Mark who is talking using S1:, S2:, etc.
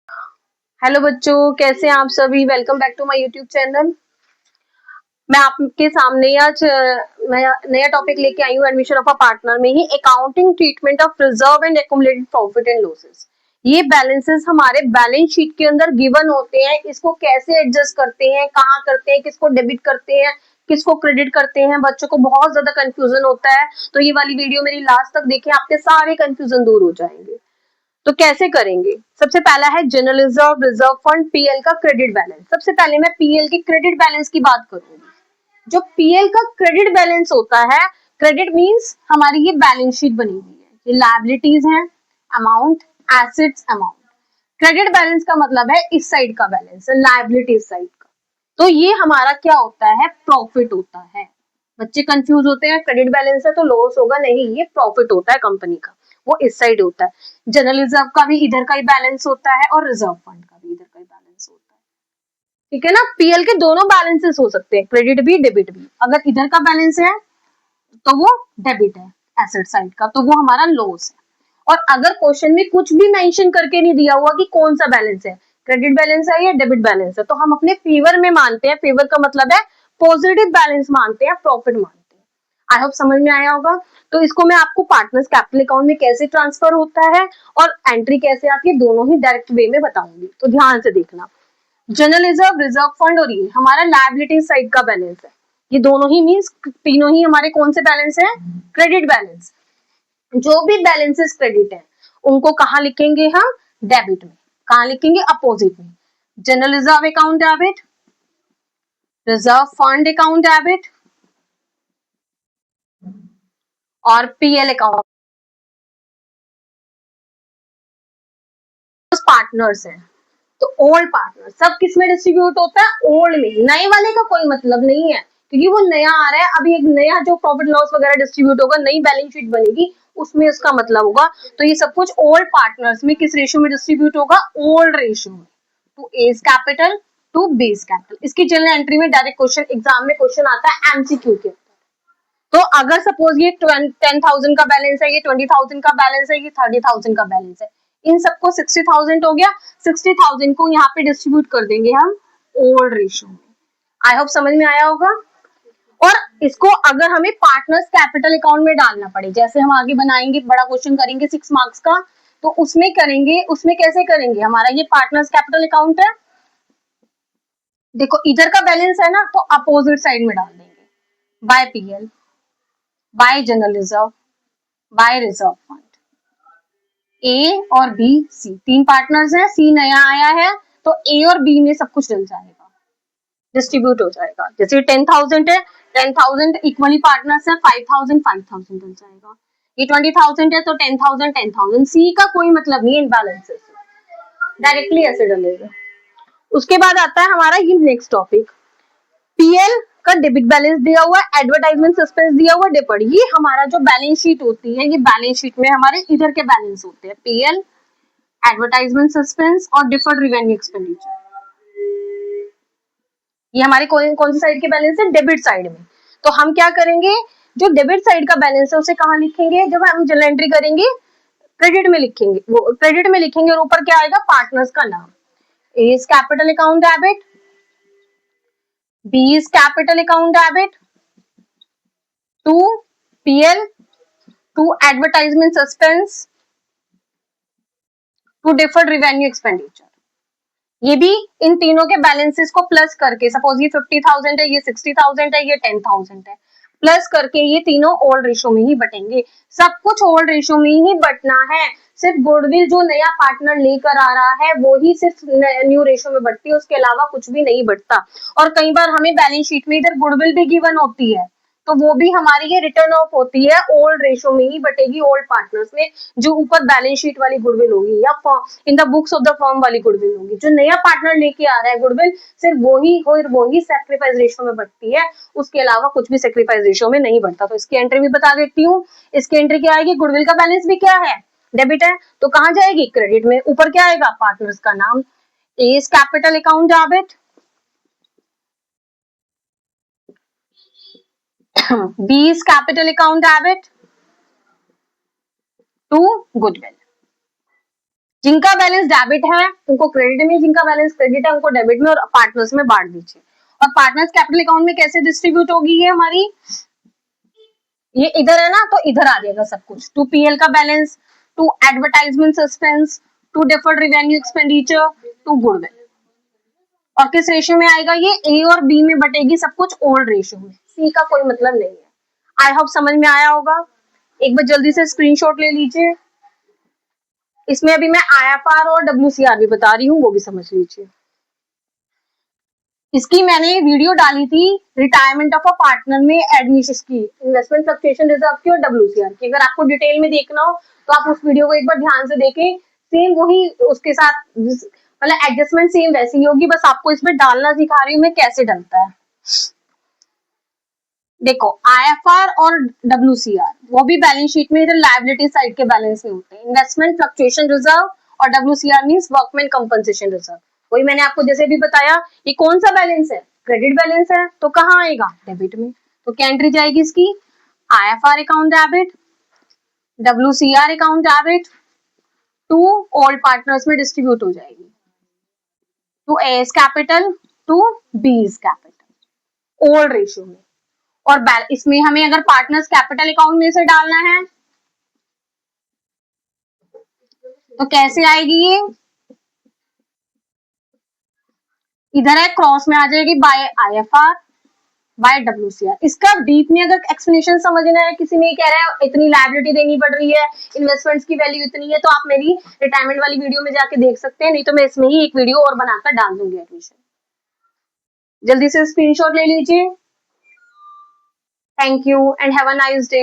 S1: Hello बच्चों, कैसे हैं आप सभी। Welcome back to my YouTube channel. मैं आपके सामने आज नया टॉपिक लेके आई हूँ एडमिशन ऑफ अ पार्टनर में ही accounting treatment of reserve and accumulated profit and losses. ये बैलेंसेस हमारे बैलेंस शीट के अंदर गिवन होते हैं, इसको कैसे एडजस्ट करते हैं, कहाँ करते हैं, किसको डेबिट करते हैं, किसको क्रेडिट करते हैं। बच्चों को बहुत ज्यादा कंफ्यूजन होता है, तो ये वाली वीडियो मेरी लास्ट तक देखें, आपके सारे कंफ्यूजन दूर हो जाएंगे। तो कैसे करेंगे। सबसे पहला है general reserve reserve fund PL का क्रेडिट बैलेंस। सबसे पहले मैं पीएल के क्रेडिट बैलेंस की बात करूंगी। जो पीएल का क्रेडिट बैलेंस होता है, क्रेडिट मींस हमारी ये बैलेंस शीट बनी हुई है, ये लायबिलिटीज है, amount, assets, amount. Credit balance का मतलब है इस साइड का बैलेंस, लायबिलिटीज साइड का। तो ये हमारा क्या होता है, प्रॉफिट होता है। बच्चे कंफ्यूज होते हैं, क्रेडिट बैलेंस है तो लॉस होगा, नहीं, ये प्रॉफिट होता है कंपनी का, वो इस साइड होता है। जनरल रिजर्व का भी इधर का ही बैलेंस होता है और रिजर्व फंड का भी इधर का ही बैलेंस होता है। ठीक है ना। पीएल के दोनों बैलेंसेस हो सकते हैं, क्रेडिट भी डेबिट भी। अगर इधर का बैलेंस है तो वो डेबिट है, एसेट साइड का तो वो हमारा लॉस है। और अगर क्वेश्चन में कुछ भी मेंशन करके नहीं दिया हुआ कि कौन सा बैलेंस है, क्रेडिट बैलेंस है या डेबिट बैलेंस है, तो हम अपने फेवर में मानते हैं। फेवर का मतलब है पॉजिटिव बैलेंस मानते हैं, प्रॉफिट मानते हैं। आई होप समझ में आया होगा। तो इसको मैं आपको पार्टनर्स कैपिटल अकाउंट में कैसे ट्रांसफर होता है और एंट्री कैसे आती है, दोनों ही डायरेक्ट वे में बताऊंगी, तो ध्यान से देखना। जनरल रिजर्व रिजर्व फंड और ये हमारा लायबिलिटी साइड का बैलेंस है। ये दोनों ही मींस तीनों ही हमारे कौन से बैलेंस है, क्रेडिट बैलेंस। जो भी बैलेंसेस क्रेडिट है उनको कहाँ लिखेंगे हम, डेबिट में। कहाँ लिखेंगे, अपोजिट में। General reserve account debit, reserve fund account debit और पीएल अकाउंट पार्टनर्स हैं। तो ओल्ड पार्टनर सब किस में डिस्ट्रीब्यूट होता है, ओल्ड में। नए वाले का कोई मतलब नहीं है, क्योंकि वो नया आ रहा है। अभी एक नया जो प्रॉफिट लॉस वगैरह डिस्ट्रीब्यूट होगा, नई बैलेंस शीट बनेगी, उसमें उसका मतलब होगा। तो ये सब कुछ ओल्ड पार्टनर्स में किस रेशियो में डिस्ट्रीब्यूट होगा, ओल्ड रेशियो में, to A's capital to B's capital. इसकी जनरल एंट्री में डायरेक्ट क्वेश्चन एग्जाम में क्वेश्चन आता है एमसीक्यू के। तो अगर सपोज ये 10,000 का बैलेंस है, ये 20,000 का बैलेंस है, ये 30,000 का बैलेंस है, इन सबको 60,000 हो गया। 60,000 को यहाँ पे डिस्ट्रीब्यूट कर देंगे हम ओल्ड रेशियो में। आई होप समझ में आया होगा। और इसको अगर हमें पार्टनर्स कैपिटल अकाउंट में डालना पड़े, जैसे हम आगे बनाएंगे, बड़ा क्वेश्चन करेंगे 6 मार्क्स का, तो उसमें करेंगे। उसमें कैसे करेंगे, हमारा ये पार्टनर्स कैपिटल अकाउंट है, देखो इधर का बैलेंस है ना, तो अपोजिट साइड में डाल देंगे, by PL, by general reserve, by reserve fund. A और बी, सी, तीन पार्टनर्स हैं, सी नया आया है, तो ए और बी में सब कुछ डल जाएगा, डिस्ट्रीब्यूट हो जाएगा। जैसे 10,000 है, 10,000 इक्वली पार्टनर्स है, 5,000 5,000 डल जाएगा। ये 20,000 है तो 10,000 10,000। सी का कोई मतलब नहीं है इन बैलेंसेस से, डायरेक्टली ऐसे डलेगा। उसके बाद आता है हमारा ये नेक्स्ट टॉपिक, पीएल का डेबिट बैलेंस दिया हुआ है, एडवर्टाइजमेंट सस्पेंस दिया हुआ है, डिफर्ड। ये हमारा जो बैलेंस शीट होती है, ये बैलेंस शीट में हमारे इधर के बैलेंस होते हैं, पीएल, एडवर्टाइजमेंट सस्पेंस और डिफर्ड रिवेन्यू एक्सपेंडिचर। ये हमारे कौन सी साइड के बैलेंस है, डेबिट साइड में। तो हम क्या करेंगे, जो डेबिट साइड का बैलेंस है उसे कहाँ लिखेंगे, जब हम जनरल एंट्री करेंगे क्रेडिट में लिखेंगे, वो क्रेडिट में लिखेंगे और ऊपर क्या आएगा, पार्टनर्स का नाम। A is capital account debit, B is capital account debit, to PL, to advertisement suspense, to deferred revenue expenditure. ये भी इन तीनों के बैलेंसेस को प्लस करके, सपोज ये 50,000 है, ये 60,000 है, ये 10,000 है, प्लस करके ये तीनों ओल्ड रेशो में ही बटेंगे। सब कुछ ओल्ड रेशो में ही बटना है। सिर्फ गुडविल जो नया पार्टनर लेकर आ रहा है वो ही सिर्फ न्यू रेशो में बढ़ती है, उसके अलावा कुछ भी नहीं बढ़ता। और कई बार हमें बैलेंस शीट में इधर गुडविल भी गिवन होती है, तो वो भी हमारी ये रिटर्न ऑफ होती है, ओल्ड रेशो में ही बटेगी, ओल्ड पार्टनर्स में। जो ऊपर बैलेंस शीट वाली गुडविल होगी या in the books of the firm वाली गुडविल होगी, जो नया पार्टनर लेके आ रहा है गुडविल, सिर्फ वो ही सैक्रिफाइस रेशो में बढ़ती है, उसके अलावा कुछ भी सैक्रिफाइस रेशो में नहीं बढ़ता। तो इसकी एंट्री भी बता देती हूँ। इसकी एंट्री क्या आएगी, गुडविल का बैलेंस भी क्या है, डेबिट है, तो कहाँ जाएगी, क्रेडिट में। ऊपर क्या आएगा, पार्टनर्स का नाम, A is capital account debit, B is capital account debit to goodwill। जिनका बैलेंस डेबिट है उनको क्रेडिट में, जिनका बैलेंस क्रेडिट है उनको डेबिट में, और पार्टनर्स में बांट दीजिए। और पार्टनर्स कैपिटल अकाउंट में कैसे डिस्ट्रीब्यूट होगी ये हमारी, ये इधर है ना, तो इधर आ जाएगा सब कुछ। टू पीएल का balance, to advertisement suspense, to deferred revenue expenditure, to goodwill. और किस रेशियो में आएगा ये, ए और बी में बटेगी सब कुछ ओल्ड रेशियो में, सी का कोई मतलब नहीं है। आई होप समझ में आया होगा। एक बार जल्दी से स्क्रीनशॉट ले लीजिए। इसमें अभी मैं आईएफआर और डब्ल्यूसीआर भी बता रही हूँ, वो भी समझ लीजिए। इसकी मैंने वीडियो डाली थी रिटायरमेंट ऑफ अ पार्टनर में एडमिशन की, इन्वेस्टमेंट फ्लक्चुएशन रिजर्व की और डब्ल्यूसीआर की। अगर आपको डिटेल में देखना हो तो आप उस वीडियो को एक बार ध्यान से देखें। सेम वही उसके साथ मतलब एडजस्टमेंट सेम वैसी ही होगी, बस आपको इसमें डालना सिखा रही हूँ मैं कैसे डलता है। देखो आईएफआर और डब्ल्यूसीआर वो भी बैलेंस शीट में इधर लायबिलिटी साइड के बैलेंस में होते हैं। इन्वेस्टमेंट फ्लक्चुएशन रिजर्व और WCR means workman compensation reserve. वही मैंने आपको जैसे भी बताया, ये कौन सा बैलेंस है, क्रेडिट बैलेंस है, तो कहाँ आएगा, डेबिट में। तो क्या एंट्री जाएगी इसकी, IFR account debit, WCR account debit, to all partners में डिस्ट्रीब्यूट हो जाएगी, to A's capital, to B's capital, old ratio में। और इसमें हमें अगर पार्टनर्स कैपिटल अकाउंट में से डालना है तो कैसे आएगी ये, इधर है क्रॉस में आ जाएगी बाय आईएफआर बाय डब्ल्यूसीआर। इसका डीप में अगर एक्सप्लेनेशन समझना है, किसी में कह रहा है इतनी लायबिलिटी देनी पड़ रही है, इन्वेस्टमेंट्स की वैल्यू इतनी है, तो आप मेरी रिटायरमेंट वाली वीडियो में जाके देख सकते हैं, नहीं तो मैं इसमें ही एक वीडियो और बनाकर डाल दूंगी एडमिशन। जल्दी से स्क्रीनशॉट ले लीजिए। Thank you and have a nice day.